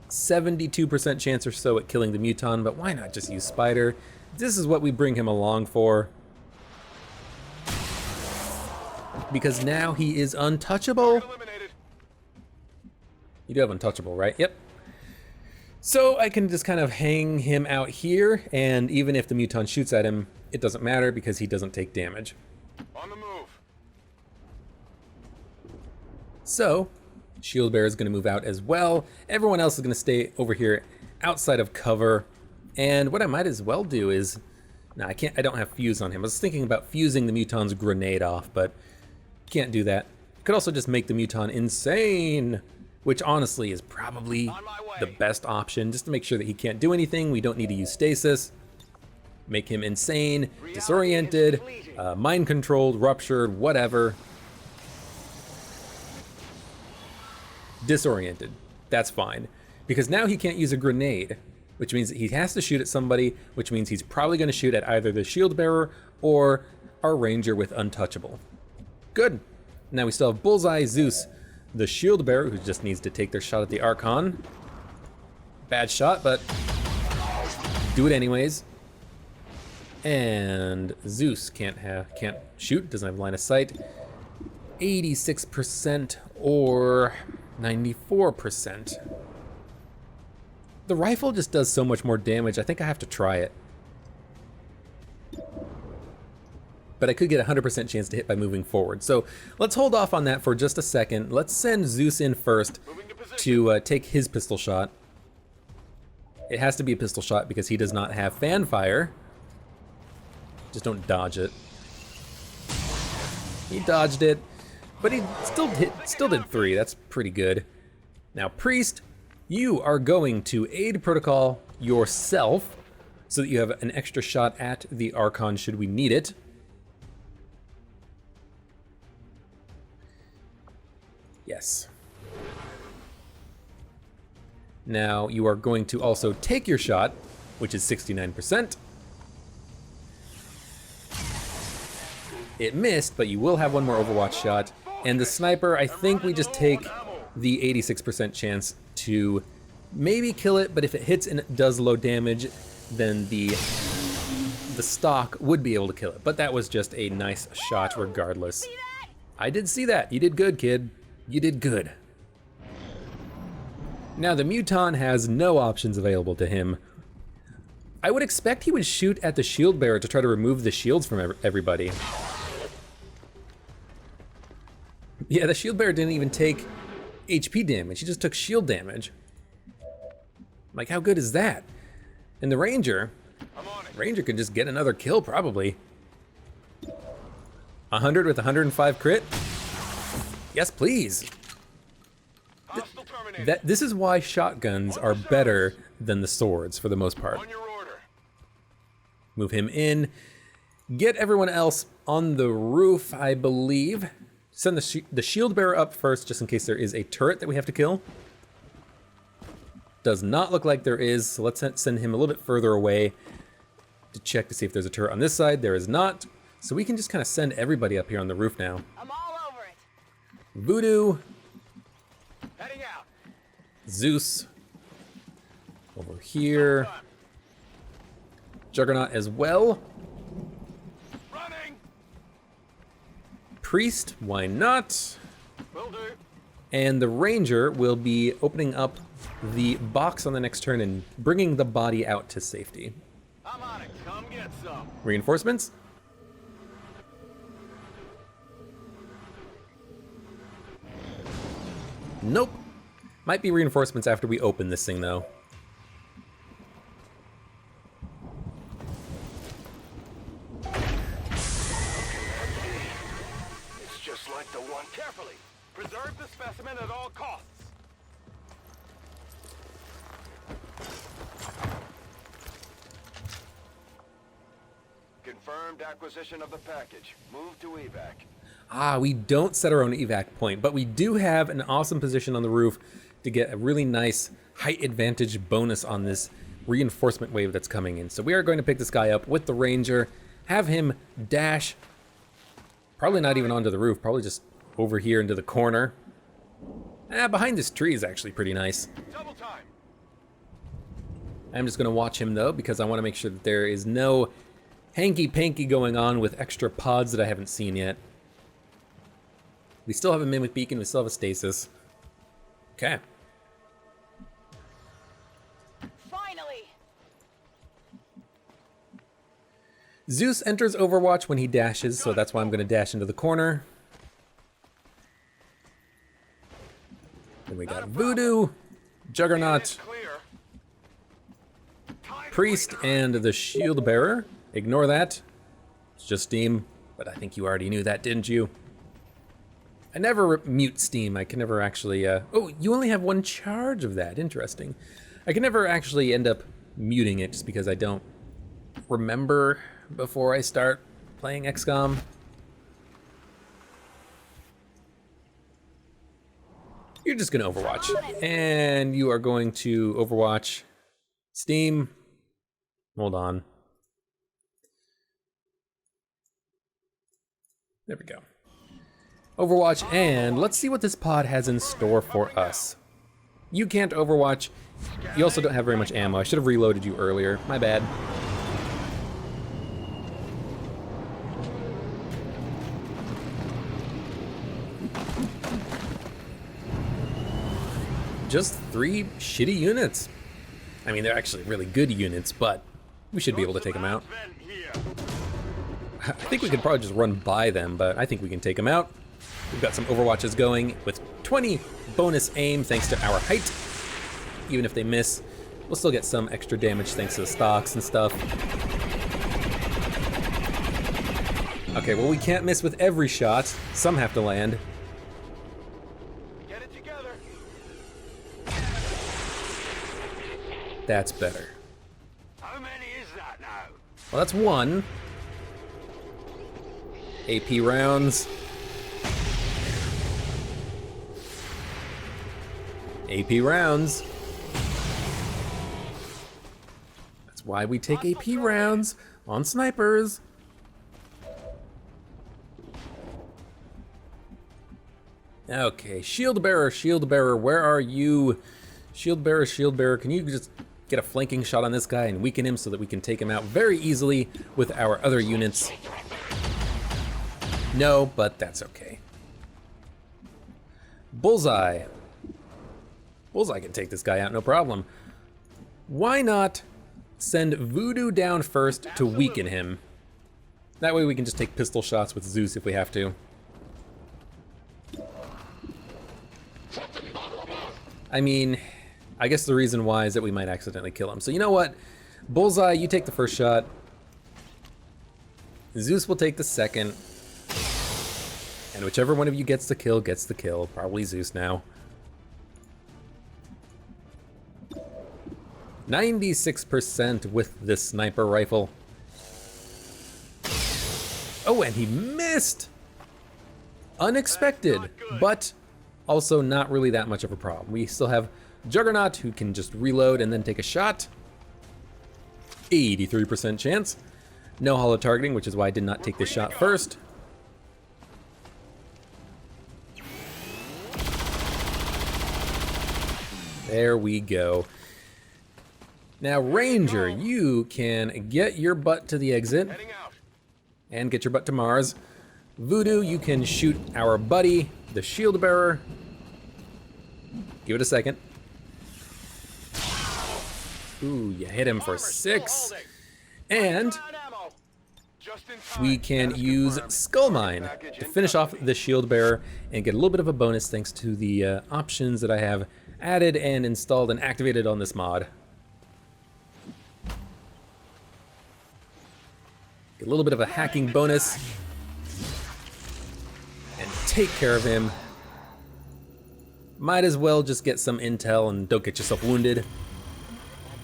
72% chance or so at killing the Muton, but why not just use Spider? This is what we bring him along for. Because now he is untouchable. Eliminated. You do have untouchable, right? Yep. So I can just kind of hang him out here, and even if the Muton shoots at him, it doesn't matter because he doesn't take damage. On the move. So, shield bearer is going to move out as well. Everyone else is going to stay over here outside of cover. And what I might as well do is, no, I don't have fuse on him. I was thinking about fusing the Muton's grenade off, but can't do that. Could also just make the Muton insane, which honestly is probably the best option, just to make sure that he can't do anything. We don't need to use stasis. Make him insane, disoriented, mind controlled, ruptured, whatever. Disoriented. That's fine. Because now he can't use a grenade, which means that he has to shoot at somebody, which means he's probably going to shoot at either the shield bearer or our ranger with untouchable. Good. Now we still have Bullseye, Zeus, the shield bearer, who just needs to take their shot at the Archon. Bad shot, but do it anyways. And Zeus can't shoot, doesn't have line of sight. 86% or 94%. The rifle just does so much more damage. I think I have to try it. But I could get a 100% chance to hit by moving forward. So let's hold off on that for just a second. Let's send Zeus in first to take his pistol shot. It has to be a pistol shot because he does not have fan fire. Just don't dodge it. He dodged it, but he still did 3. That's pretty good. Now, Priest, you are going to aid protocol yourself so that you have an extra shot at the Archon should we need it. Yes. Now, you are going to also take your shot, which is 69%. It missed, but you will have one more Overwatch shot. And the sniper, I think we just take the 86% chance to maybe kill it, but if it hits and it does low damage, then the stock would be able to kill it. But that was just a nice shot regardless. I did see that. You did good, kid. You did good. Now the Muton has no options available to him. I would expect he would shoot at the shield bearer to try to remove the shields from everybody. Yeah, the shield bearer didn't even take HP damage. He just took shield damage. Like, how good is that? And the Ranger can just get another kill, probably. 100 with 105 crit? Yes, please. This is why shotguns are better than the swords, for the most part. Move him in. Get everyone else on the roof, I believe. Send the shield bearer up first, just in case there is a turret that we have to kill. Does not look like there is, so let's send him a little bit further away to check to see if there's a turret on this side. There is not, so we can just kind of send everybody up here on the roof now. I'm all over it. Voodoo. Heading out. Zeus. Over here. Juggernaut as well. Running. Priest, why not? Will do. And the Ranger will be opening up the box on the next turn and bringing the body out to safety. I'm on it. Come get some. Reinforcements? Nope. Might be reinforcements after we open this thing, though. It's just like the one. Carefully. Preserve the specimen at all costs. Confirmed acquisition of the package. Move to evac. Ah, we don't set our own evac point, but we do have an awesome position on the roof to get a really nice height advantage bonus on this reinforcement wave that's coming in. So we are going to pick this guy up with the Ranger, have him dash, probably not even onto the roof, probably just over here into the corner. Behind this tree is actually pretty nice. Double time. I'm just going to watch him, though, because I want to make sure that there is no hanky-panky going on with extra pods that I haven't seen yet. We still have a Mimic Beacon, we still have a Stasis. Okay. Finally. Zeus enters Overwatch when he dashes, so that's why I'm going to dash into the corner. Then we got Voodoo, Juggernaut, Priest, and the Shield Bearer. Ignore that. It's just Steam, but I think you already knew that, didn't you? I never mute Steam. I can never actually... Oh, you only have one charge of that. Interesting. I can never actually end up muting it just because I don't remember before I start playing XCOM. You're just gonna Overwatch. And you are going to Overwatch Steam. Hold on. There we go. Overwatch, and let's see what this pod has in store for us. You can't Overwatch. You also don't have very much ammo. I should have reloaded you earlier. My bad. Just 3 shitty units. I mean, they're actually really good units, but we should be able to take them out. I think we could probably just run by them, but I think we can take them out. We've got some Overwatches going with 20 bonus aim thanks to our height. Even if they miss, we'll still get some extra damage thanks to the stocks and stuff. Okay, well, we can't miss with every shot. Some have to land. Get it together. That's better. How many is that now? Well, that's 1. AP rounds. AP rounds. That's why we take AP rounds on snipers. Okay, Shield Bearer, where are you? Shield Bearer, can you just get a flanking shot on this guy and weaken him so that we can take him out very easily with our other units? No, but that's okay. Bullseye. Bullseye can take this guy out, no problem. Why not send Voodoo down first to weaken him? That way we can just take pistol shots with Zeus if we have to. I mean, I guess the reason why is that we might accidentally kill him. So you know what? Bullseye, you take the first shot. Zeus will take the second. And whichever one of you gets the kill. Probably Zeus now. 96% with this sniper rifle. Oh, and he missed! Unexpected, but also not really that much of a problem. We still have Juggernaut, who can just reload and then take a shot. 83% chance. No holo targeting, which is why I did not take this shot first. There we go. Now, Ranger, you can get your butt to the exit and get your butt to Mars. Voodoo, you can shoot our buddy, the Shield Bearer. Give it a second. Ooh, you hit him for 6. And we can use Skull Mine to finish off the Shield Bearer and get a little bit of a bonus thanks to the options that I have added and installed and activated on this mod. Get a little bit of a hacking bonus and take care of him. Might as well just get some intel and don't get yourself wounded.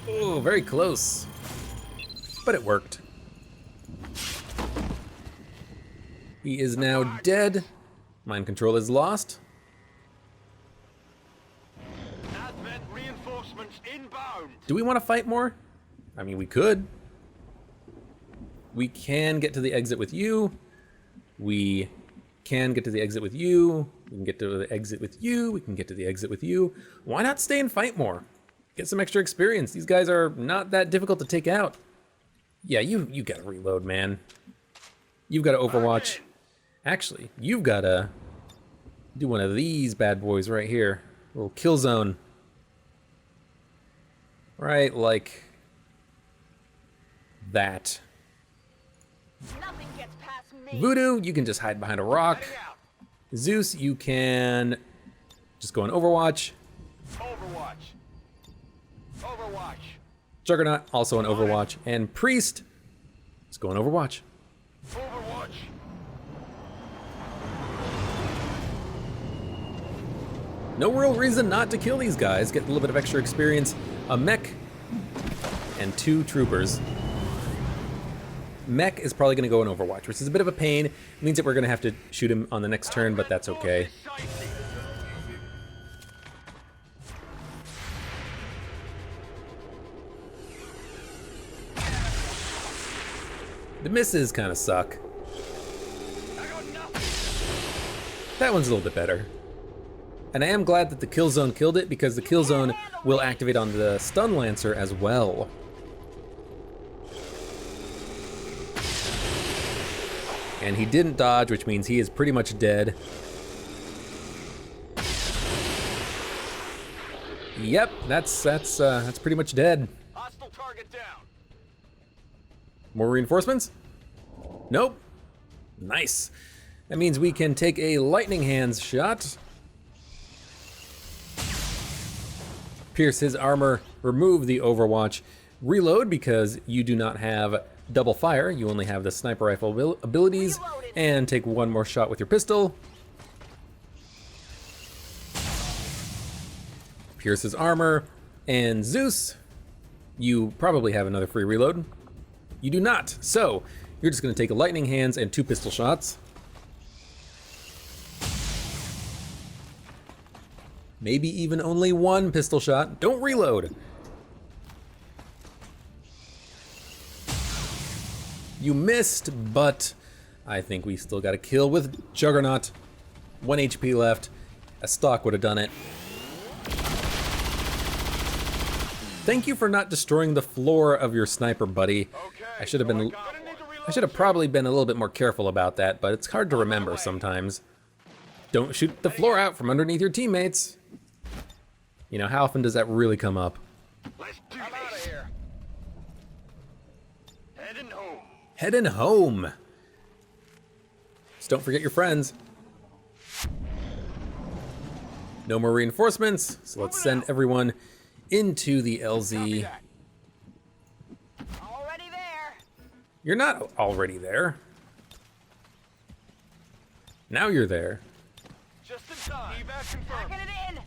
Oh, very close, but it worked. He is now dead. Mind control is lost. Advent reinforcements inbound. Do we want to fight more? I mean, we could. We can get to the exit with you. We can get to the exit with you. We can get to the exit with you. We can get to the exit with you. Why not stay and fight more? Get some extra experience. These guys are not that difficult to take out. Yeah, you gotta reload, man. You've got to Overwatch. Actually, you've got to do one of these bad boys right here. A little kill zone. Right, like that. Nothing gets past me. Voodoo, you can just hide behind a rock. Zeus, you can just go on Overwatch. Overwatch. Overwatch. Juggernaut, also on Overwatch. And Priest is going Overwatch. Overwatch. No real reason not to kill these guys. Get a little bit of extra experience. A mech and 2 troopers. Mech is probably going to go in Overwatch, which is a bit of a pain. It means that we're going to have to shoot him on the next turn, but that's okay. The misses kind of suck. That one's a little bit better. And I am glad that the kill zone killed it, because the kill zone will activate on the stun lancer as well. And he didn't dodge, which means he is pretty much dead. Yep, that's pretty much dead. Hostile target down. More reinforcements? Nope. Nice. That means we can take a lightning hands shot. Pierce his armor, remove the Overwatch, reload because you do not have double fire, you only have the sniper rifle abilities, and take one more shot with your pistol. Pierce his armor, and Zeus, you probably have another free reload. You do not, so you're just going to take a lightning hands and 2 pistol shots. Maybe even only 1 pistol shot. Don't reload. You missed, but I think we still got a kill with Juggernaut. 1 HP left. A stock would have done it. Thank you for not destroying the floor of your sniper, buddy. I should have probably been a little bit more careful about that, but it's hard to remember sometimes. Don't shoot the floor out from underneath your teammates. You know, how often does that really come up? Let's do this. I'm out of here. Heading home. Heading home. Just don't forget your friends. No more reinforcements, so let's send everyone into the LZ. Already there. You're not already there. Now you're there. Just in time. Evac confirmed. Packing it in.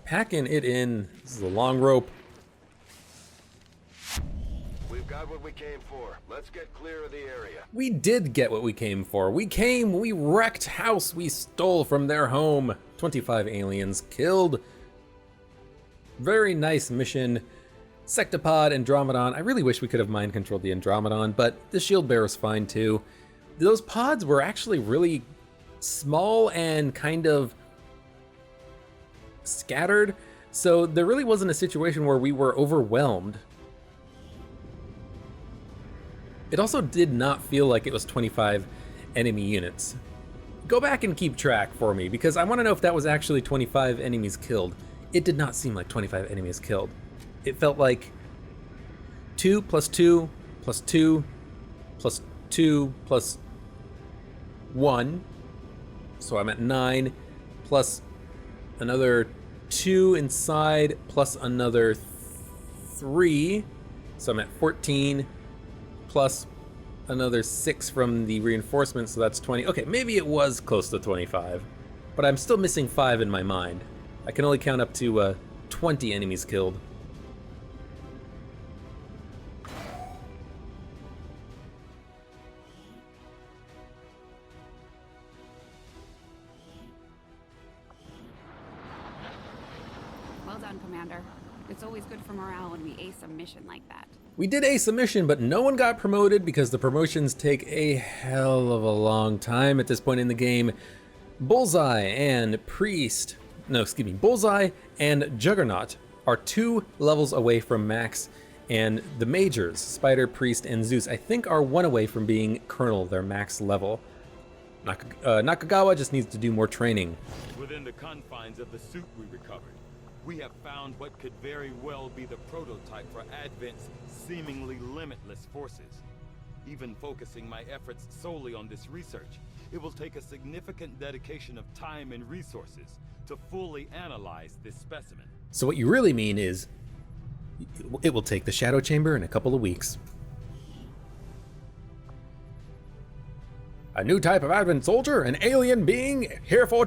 Packing it in. This is a long rope. We've got what we came for. Let's get clear of the area. We did get what we came for. We wrecked house we stole from their home. 25 aliens killed. Very nice mission. Sectopod, Andromedon. I really wish we could have mind controlled the Andromedon, but the shield bearer's fine too. Those pods were actually really small and kind of scattered, so there really wasn't a situation where we were overwhelmed. It also did not feel like it was 25 enemy units. Go back and keep track for me, because I want to know if that was actually 25 enemies killed. It did not seem like 25 enemies killed. It felt like 2 plus 2 plus 2 plus 2 plus 1. So I'm at 9 plus another 2 inside plus another 3. So I'm at 14 plus another 6 from the reinforcements, so that's 20. Okay, maybe it was close to 25, but I'm still missing 5 in my mind. I can only count up to 20 enemies killed. Well done, Commander. It's always good for morale when we ace a mission like that. We did ace a mission, but no one got promoted because the promotions take a hell of a long time at this point in the game. Bullseye and Juggernaut are 2 levels away from max, and the majors, Spider, Priest, and Zeus, I think are 1 away from being Colonel, their max level. Nakagawa just needs to do more training. Within the confines of the suit we recovered, we have found what could very well be the prototype for Advent's seemingly limitless forces. Even focusing my efforts solely on this research, It will take a significant dedication of time and resources to fully analyze this specimen. So what you really mean is it will take the Shadow Chamber in a couple of weeks. A new type of Advent soldier, an alien being, heretofore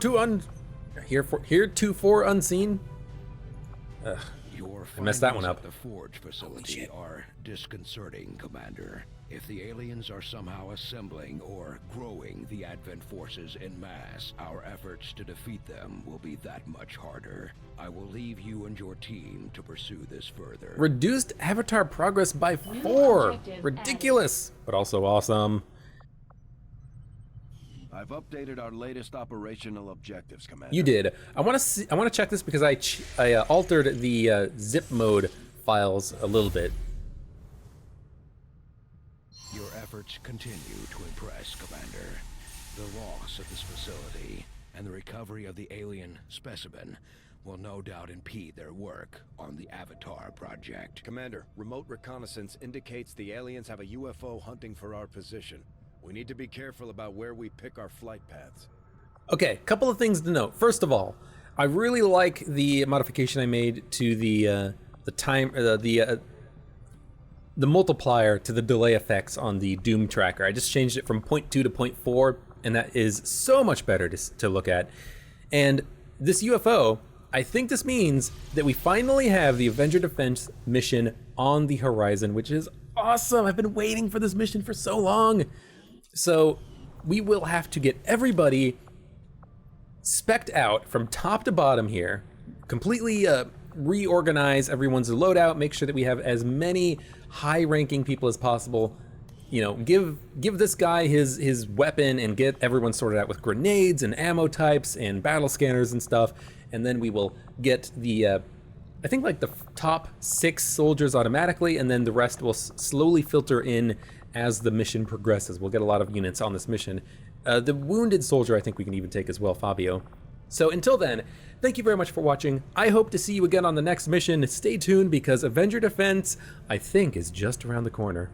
unseen. Ugh, Your I messed that one findings up. at the Forge facility are disconcerting, Commander. If the aliens are somehow assembling or growing the Advent forces en masse, our efforts to defeat them will be that much harder. I will leave you and your team to pursue this further. Reduced Avatar progress by 4. objective Ridiculous, but also awesome. I've updated our latest operational objectives, Commander. You did. I want to check this because I altered the zip mode files a little bit. Your efforts continue to impress, Commander. The loss of this facility and the recovery of the alien specimen will no doubt impede their work on the Avatar project. Commander, remote reconnaissance indicates the aliens have a UFO hunting for our position. We need to be careful about where we pick our flight paths. Okay, couple of things to note. First of all, I really like the modification I made to the multiplier to the delay effects on the Doom tracker. I just changed it from 0.2 to 0.4, and that is so much better to look at. And this UFO, I think this means that we finally have the Avenger Defense mission on the horizon, which is awesome. I've been waiting for this mission for so long. So we will have to get everybody spec'd out from top to bottom here, completely reorganize everyone's loadout, make sure that we have as many high-ranking people as possible. You know, give this guy his weapon and get everyone sorted out with grenades and ammo types and battle scanners and stuff. And then we will get the, I think like the top 6 soldiers automatically, and then the rest will slowly filter in as the mission progresses. We'll get a lot of units on this mission. The wounded soldier I think we can even take as well, Fabio. So until then, thank you very much for watching. I hope to see you again on the next mission. Stay tuned because Avenger Defense, I think, is just around the corner.